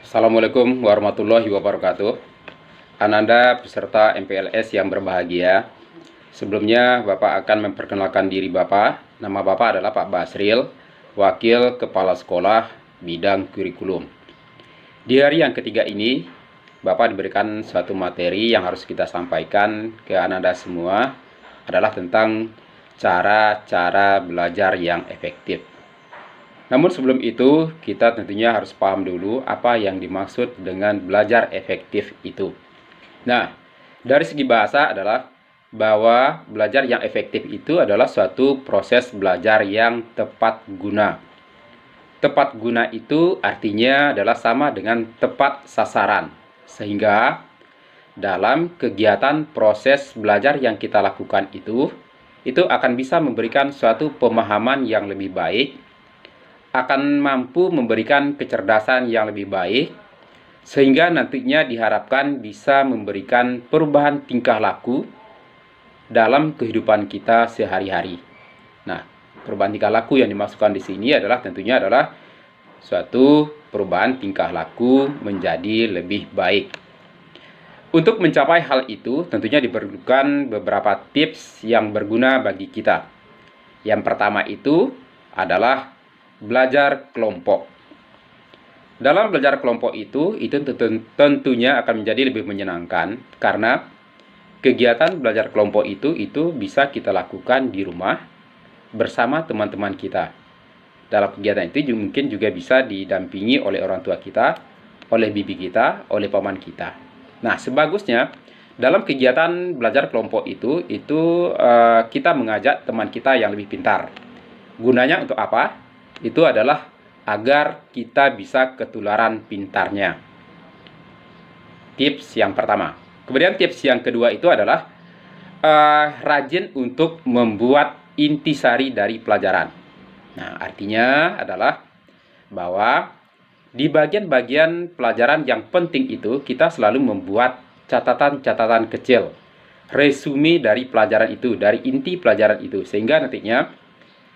Assalamualaikum warahmatullahi wabarakatuh. Ananda peserta MPLS yang berbahagia. Sebelumnya Bapak akan memperkenalkan diri Bapak. Nama Bapak adalah Pak Basril, Wakil Kepala Sekolah Bidang Kurikulum. Di hari yang ketiga ini, Bapak diberikan suatu materi yang harus kita sampaikan ke Ananda semua adalah tentang cara-cara belajar yang efektif. Namun sebelum itu, kita tentunya harus paham dulu apa yang dimaksud dengan belajar efektif itu. Nah, dari segi bahasa adalah bahwa belajar yang efektif itu adalah suatu proses belajar yang tepat guna. Tepat guna itu artinya adalah sama dengan tepat sasaran. Sehingga dalam kegiatan proses belajar yang kita lakukan itu akan bisa memberikan suatu pemahaman yang lebih baik, akan mampu memberikan kecerdasan yang lebih baik, sehingga nantinya diharapkan bisa memberikan perubahan tingkah laku dalam kehidupan kita sehari-hari. Nah, perubahan tingkah laku yang dimaksudkan di sini adalah tentunya adalah suatu perubahan tingkah laku menjadi lebih baik. Untuk mencapai hal itu, tentunya diperlukan beberapa tips yang berguna bagi kita. Yang pertama itu adalah belajar kelompok. Dalam belajar kelompok itu tentunya akan menjadi lebih menyenangkan karena kegiatan belajar kelompok itu bisa kita lakukan di rumah bersama teman-teman kita. Dalam kegiatan itu mungkin juga bisa didampingi oleh orang tua kita, oleh bibi kita, oleh paman kita. Nah, sebagusnya dalam kegiatan belajar kelompok itu kita mengajak teman kita yang lebih pintar. Gunanya untuk apa? Itu adalah agar kita bisa ketularan pintarnya. Tips yang pertama. Kemudian tips yang kedua itu adalah rajin untuk membuat intisari dari pelajaran. Nah, artinya adalah bahwa di bagian-bagian pelajaran yang penting itu kita selalu membuat catatan-catatan kecil, resume dari pelajaran itu, dari inti pelajaran itu, sehingga nantinya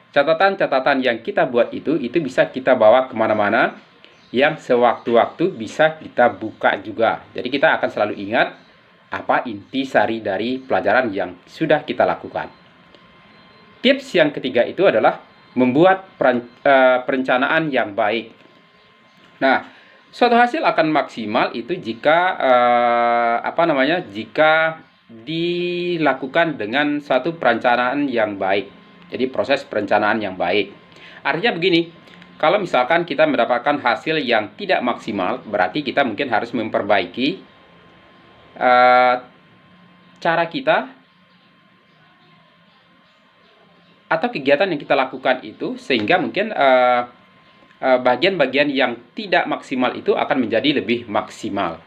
catatan-catatan yang kita buat itu bisa kita bawa kemana-mana, yang sewaktu-waktu bisa kita buka juga. Jadi kita akan selalu ingat apa intisari dari pelajaran yang sudah kita lakukan. Tips yang ketiga itu adalah membuat perencanaan yang baik. Nah, suatu hasil akan maksimal itu jika jika dilakukan dengan suatu perencanaan yang baik. Jadi proses perencanaan yang baik. Artinya begini, kalau misalkan kita mendapatkan hasil yang tidak maksimal, berarti kita mungkin harus memperbaiki cara kita atau kegiatan yang kita lakukan itu, sehingga mungkin bagian-bagian yang tidak maksimal itu akan menjadi lebih maksimal.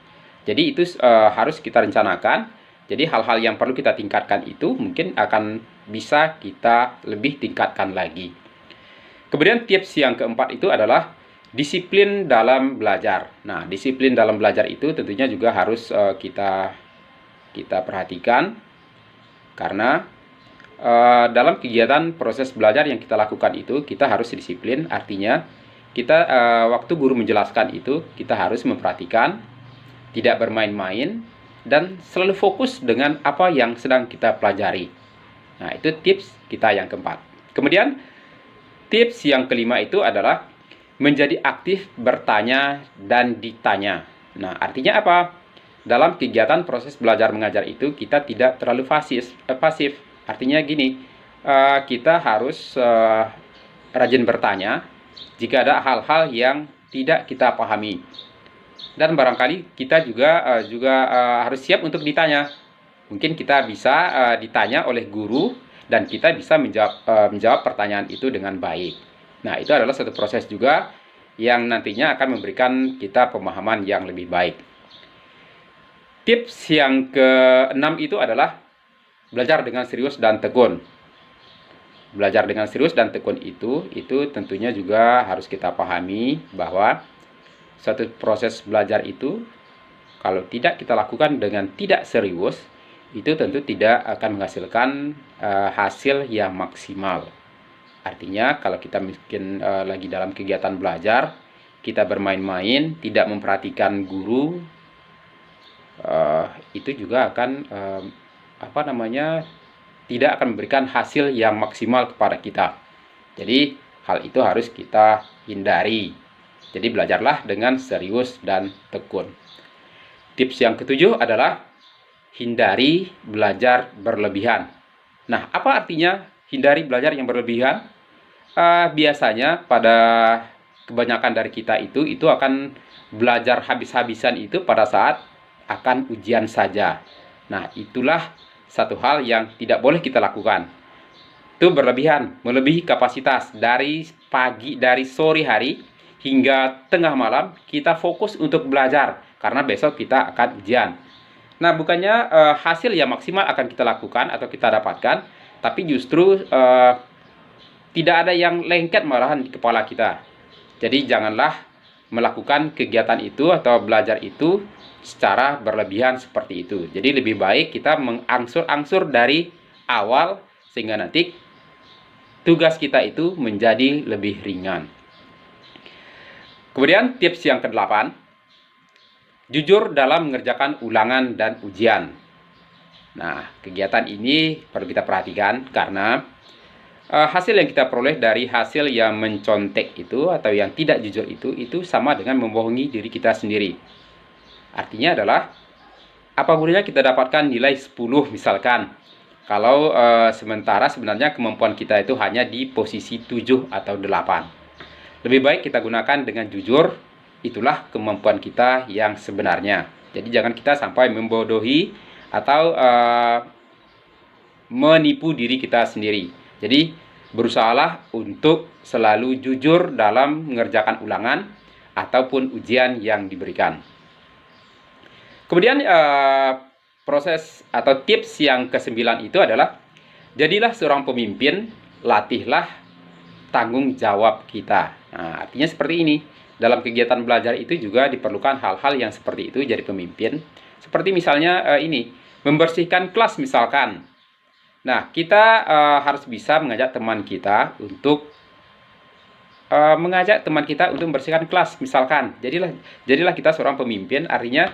Jadi itu harus kita rencanakan. Jadi hal-hal yang perlu kita tingkatkan itu mungkin akan bisa kita lebih tingkatkan lagi. Kemudian tips yang keempat itu adalah disiplin dalam belajar. Nah, disiplin dalam belajar itu tentunya juga harus kita perhatikan, karena dalam kegiatan proses belajar yang kita lakukan itu kita harus disiplin. Artinya kita waktu guru menjelaskan itu kita harus memperhatikan, tidak bermain-main, dan selalu fokus dengan apa yang sedang kita pelajari. Nah, itu tips kita yang keempat. Kemudian tips yang kelima itu adalah menjadi aktif bertanya dan ditanya. Nah, artinya apa? Dalam kegiatan proses belajar mengajar itu kita tidak terlalu pasif. Artinya gini, kita harus rajin bertanya jika ada hal-hal yang tidak kita pahami. Dan barangkali kita juga harus siap untuk ditanya. Mungkin kita bisa ditanya oleh guru dan kita bisa menjawab pertanyaan itu dengan baik. Nah, itu adalah satu proses juga yang nantinya akan memberikan kita pemahaman yang lebih baik. Tips yang keenam itu adalah belajar dengan serius dan tekun. Belajar dengan serius dan tekun itu tentunya juga harus kita pahami bahwa suatu proses belajar itu kalau tidak kita lakukan dengan tidak serius, itu tentu tidak akan menghasilkan hasil yang maksimal. Artinya kalau kita mungkin lagi dalam kegiatan belajar, kita bermain-main, tidak memperhatikan guru, itu juga akan tidak akan memberikan hasil yang maksimal kepada kita. Jadi hal itu harus kita hindari. Jadi belajarlah dengan serius dan tekun. Tips yang ketujuh adalah hindari belajar berlebihan. Nah, apa artinya hindari belajar yang berlebihan? Biasanya pada kebanyakan dari kita itu akan belajar habis-habisan itu pada saat akan ujian saja. Nah, itulah satu hal yang tidak boleh kita lakukan. Itu berlebihan, melebihi kapasitas. Dari sore hari hingga tengah malam kita fokus untuk belajar karena besok kita akan ujian. Nah, bukannya hasil yang maksimal akan kita lakukan atau kita dapatkan, tapi justru tidak ada yang lengket malahan di kepala kita. Jadi janganlah melakukan kegiatan itu atau belajar itu secara berlebihan seperti itu. Jadi lebih baik kita mengangsur-angsur dari awal sehingga nanti tugas kita itu menjadi lebih ringan. Kemudian tips yang ke-8, jujur dalam mengerjakan ulangan dan ujian. Nah, kegiatan ini perlu kita perhatikan karena hasil yang kita peroleh dari hasil yang mencontek itu atau yang tidak jujur itu sama dengan membohongi diri kita sendiri. Artinya adalah apa gunanya kita dapatkan nilai 10 misalkan, kalau sementara sebenarnya kemampuan kita itu hanya di posisi 7 atau 8. Lebih baik kita gunakan dengan jujur, itulah kemampuan kita yang sebenarnya. Jadi jangan kita sampai membodohi atau menipu diri kita sendiri. Jadi berusahalah untuk selalu jujur dalam mengerjakan ulangan ataupun ujian yang diberikan. Kemudian proses atau tips yang ke-9 itu adalah jadilah seorang pemimpin, latihlah tanggung jawab kita. Nah, artinya seperti ini. Dalam kegiatan belajar itu juga diperlukan hal-hal yang seperti itu jadi pemimpin. Seperti misalnya membersihkan kelas misalkan. Nah, kita harus bisa mengajak teman kita untuk membersihkan kelas misalkan. Jadilah kita seorang pemimpin. Artinya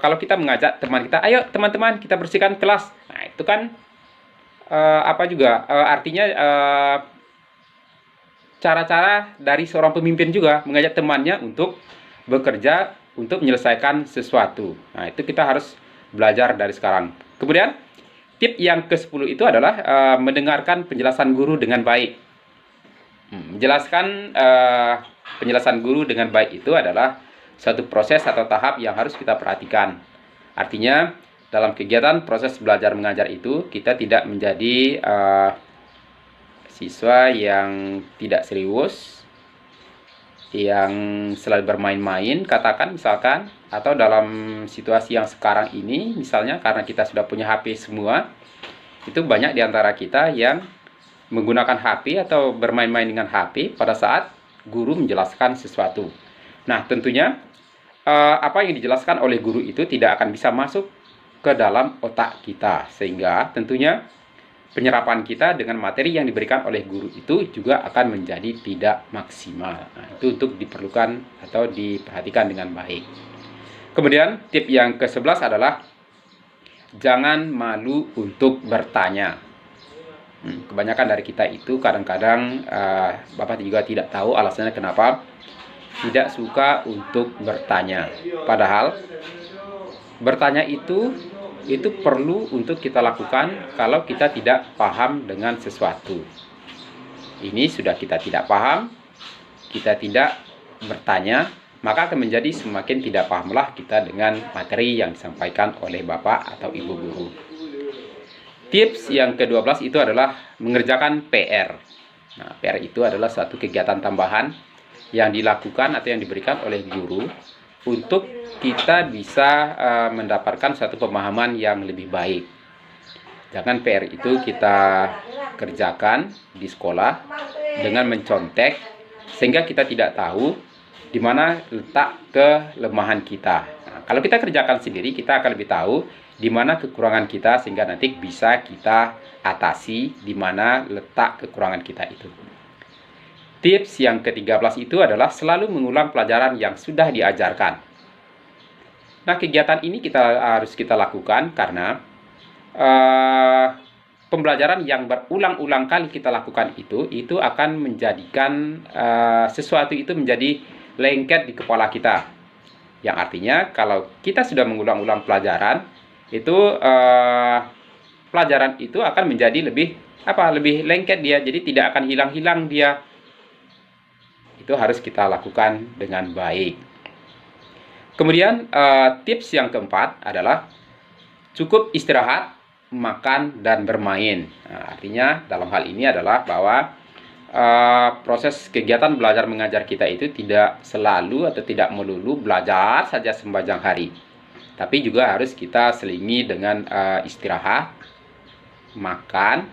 kalau kita mengajak teman kita, ayo teman-teman kita bersihkan kelas. Nah, itu kan artinya cara-cara dari seorang pemimpin juga mengajak temannya untuk bekerja untuk menyelesaikan sesuatu. Nah, itu kita harus belajar dari sekarang. Kemudian tip yang ke-10 itu adalah mendengarkan penjelasan guru dengan baik. Menjelaskan penjelasan guru dengan baik itu adalah suatu proses atau tahap yang harus kita perhatikan. Artinya dalam kegiatan proses belajar mengajar itu kita tidak menjadi siswa yang tidak serius, yang selalu bermain-main, katakan misalkan, atau dalam situasi yang sekarang ini, misalnya karena kita sudah punya HP semua, itu banyak di antara kita yang menggunakan HP atau bermain-main dengan HP pada saat guru menjelaskan sesuatu. Nah, tentunya apa yang dijelaskan oleh guru itu tidak akan bisa masuk ke dalam otak kita, sehingga tentunya penyerapan kita dengan materi yang diberikan oleh guru itu juga akan menjadi tidak maksimal. Nah, itu untuk diperlukan atau diperhatikan dengan baik. Kemudian tip yang ke-11 adalah jangan malu untuk bertanya. Kebanyakan dari kita itu kadang-kadang Bapak juga tidak tahu alasannya kenapa tidak suka untuk bertanya. Padahal bertanya itu perlu untuk kita lakukan kalau kita tidak paham dengan sesuatu. Ini sudah kita tidak paham, kita tidak bertanya, maka akan menjadi semakin tidak pahamlah kita dengan materi yang disampaikan oleh Bapak atau Ibu guru. Tips yang ke-12 itu adalah mengerjakan PR. Nah, PR itu adalah suatu kegiatan tambahan yang dilakukan atau yang diberikan oleh guru untuk kita bisa mendapatkan satu pemahaman yang lebih baik. Jangan PR itu kita kerjakan di sekolah dengan mencontek sehingga kita tidak tahu di mana letak kelemahan kita. Nah, kalau kita kerjakan sendiri, kita akan lebih tahu di mana kekurangan kita sehingga nanti bisa kita atasi di mana letak kekurangan kita itu. Tips yang ke-13 itu adalah selalu mengulang pelajaran yang sudah diajarkan. Nah, kegiatan ini harus kita lakukan karena pembelajaran yang berulang-ulang kali kita lakukan itu akan menjadikan sesuatu itu menjadi lengket di kepala kita. Yang artinya kalau kita sudah mengulang-ulang pelajaran, itu pelajaran itu akan menjadi lebih lengket dia, jadi tidak akan hilang-hilang dia. Itu harus kita lakukan dengan baik. Kemudian tips yang keempat adalah cukup istirahat, makan, dan bermain. Nah, artinya dalam hal ini adalah bahwa proses kegiatan belajar mengajar kita itu tidak selalu atau tidak melulu belajar saja sepanjang hari, tapi juga harus kita selingi dengan istirahat, makan,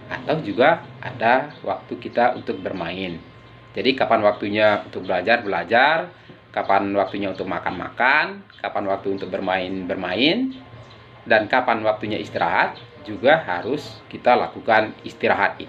atau juga ada waktu kita untuk bermain. Jadi kapan waktunya untuk belajar, kapan waktunya untuk makan, kapan waktu untuk bermain, dan kapan waktunya istirahat, juga harus kita lakukan istirahat.